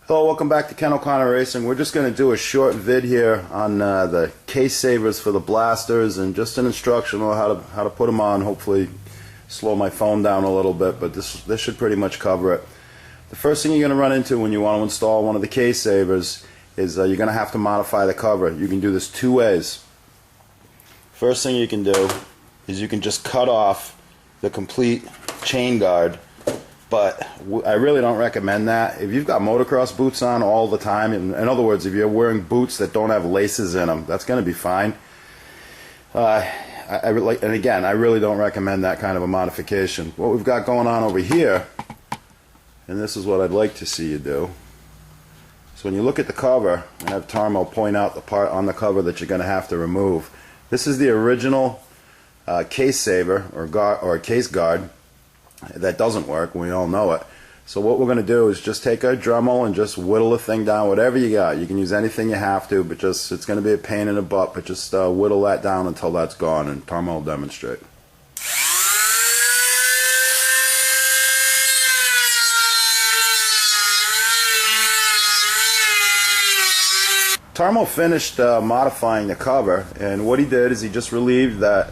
Hello, welcome back to Ken O'Connor Racing. We're just going to do a short vid here on the case savers for the blasters and just an instructional how to put them on. Hopefully slow my phone down a little bit, but this should pretty much cover it. The first thing you're going to run into when you want to install one of the case savers is you're going to have to modify the cover. You can do this two ways. First thing you can do is you can just cut off the complete chain guard, but I really don't recommend that. If you've got motocross boots on all the time, in other words, if you're wearing boots that don't have laces in them, that's going to be fine. And again, I really don't recommend that kind of a modification. What we've got going on over here, and this is what I'd like to see you do. So when you look at the cover, and have Tarmo point out the part on the cover that you're going to have to remove. This is the original case saver or case guard that doesn't work. We all know it. So what we're going to do is just take our Dremel and just whittle the thing down, whatever you got. You can use anything you have to, but just it's going to be a pain in the butt, but just whittle that down until that's gone, and Tarmo will demonstrate. Tarmo finished modifying the cover, and what he did is he just relieved that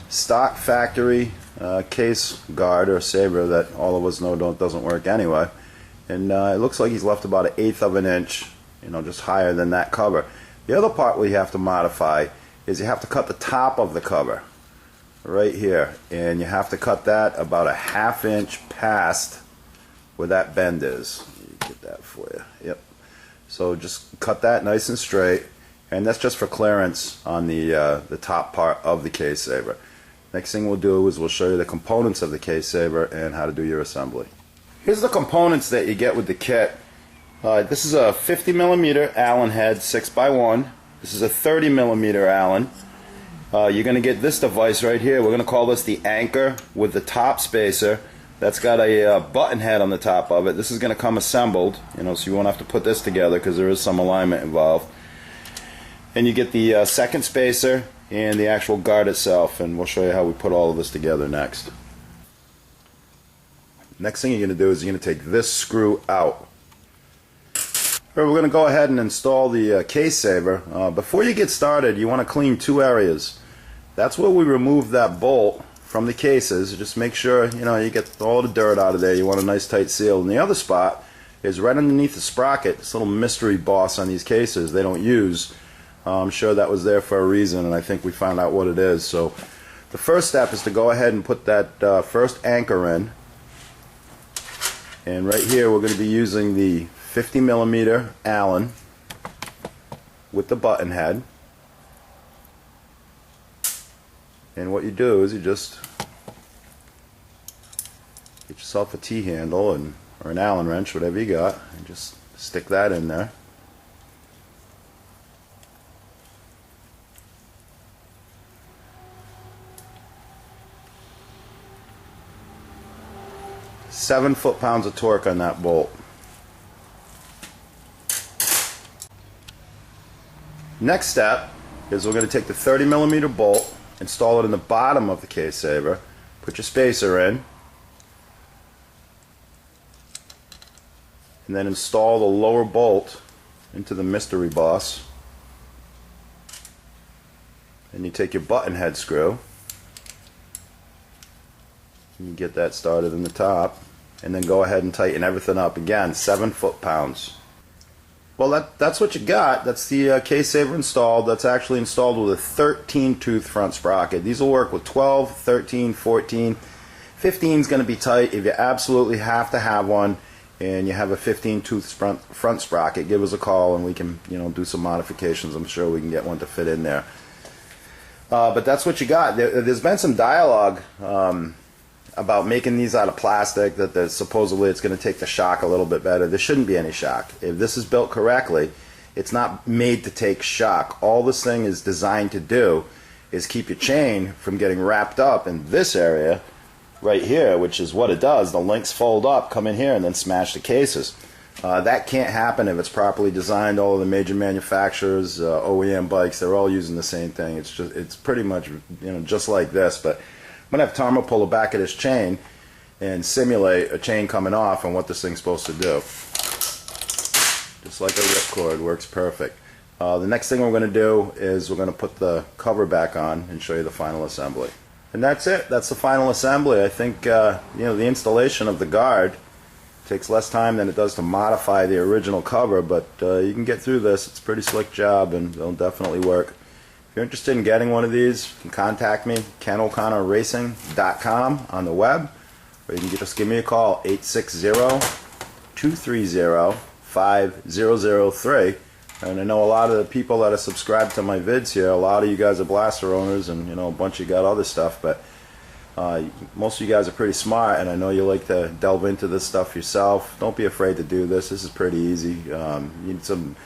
stock factory case guard or saber that all of us know doesn't work anyway, and it looks like he's left about 1/8 of an inch, just higher than that cover. The other part we have to modify is you have to cut the top of the cover right here, and you have to cut that about 1/2 inch past where that bend is. Let me get that for you. Yep. So just cut that nice and straight, and that's just for clearance on the top part of the case saver. Next thing we'll do is we'll show you the components of the case saver and how to do your assembly. Here's the components that you get with the kit. This is a 50mm Allen head 6x1. This is a 30mm Allen. You're going to get this device right here. We're going to call this the anchor with the top spacer. That's got a button head on the top of it. This is going to come assembled, so you won't have to put this together because there is some alignment involved. And you get the second spacer and the actual guard itself, and we'll show you how we put all of this together next. Next thing you're going to do is you're going to take this screw out. We're going to go ahead and install the case saver. Before you get started, you want to clean two areas. That's where we remove that bolt from the cases. Just make sure you get all the dirt out of there. You want a nice tight seal. And the other spot is right underneath the sprocket, this little mystery boss on these cases they don't use. I'm sure that was there for a reason, and I think we found out what it is. So the first step is to go ahead and put that first anchor in, and right here we're going to be using the 50mm Allen with the button head. And what you do is you just get yourself a T-handle or an Allen wrench, whatever you got, and just stick that in there. Seven foot-pounds of torque on that bolt. Next step is we're going to take the 30mm bolt, install it in the bottom of the case saver, put your spacer in, and then install the lower bolt into the mystery boss. And you take your button head screw and you get that started in the top, and then go ahead and tighten everything up. Again, 7 foot-pounds. Well, that's what you got. That's the case saver installed. That's actually installed with a 13-tooth front sprocket. These will work with 12, 13, 14. 15 is going to be tight. If you absolutely have to have one and you have a 15-tooth front sprocket, give us a call and we can do some modifications. I'm sure we can get one to fit in there. But that's what you got. There's been some dialogue about making these out of plastic, that supposedly it's going to take the shock a little bit better. There shouldn't be any shock. If this is built correctly, it's not made to take shock. All this thing is designed to do is keep your chain from getting wrapped up in this area right here, which is what it does. The links fold up, come in here, and then smash the cases. That can't happen if it's properly designed. All of the major manufacturers, OEM bikes, they're all using the same thing. It's pretty much just like this, but I'm going to have Tarmo pull the back of this chain and simulate a chain coming off and what this thing's supposed to do. just like a ripcord, works perfect. The next thing we're going to do is we're going to put the cover back on and show you the final assembly. And that's it. That's the final assembly. I think the installation of the guard takes less time than it does to modify the original cover, but you can get through this. It's a pretty slick job, and it'll definitely work. If you're interested in getting one of these, you can contact me, KenO'ConnorRacing.com on the web, or you can just give me a call, 860-230-5003. And I know a lot of the people that are subscribed to my vids here, a lot of you guys are blaster owners, and a bunch of you got other stuff, but most of you guys are pretty smart, and I know you like to delve into this stuff yourself. Don't be afraid to do this. This is pretty easy. You need some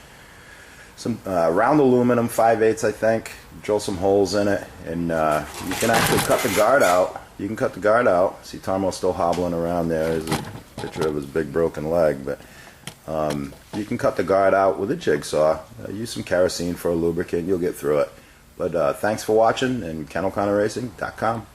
round aluminum, 5/8 I think. Drill some holes in it, and you can actually cut the guard out. You can cut the guard out. See, Tarmo's still hobbling around there. There's a picture of his big broken leg, but you can cut the guard out with a jigsaw. Use some kerosene for a lubricant. You'll get through it. But thanks for watching, and KenO'ConnorRacing.com.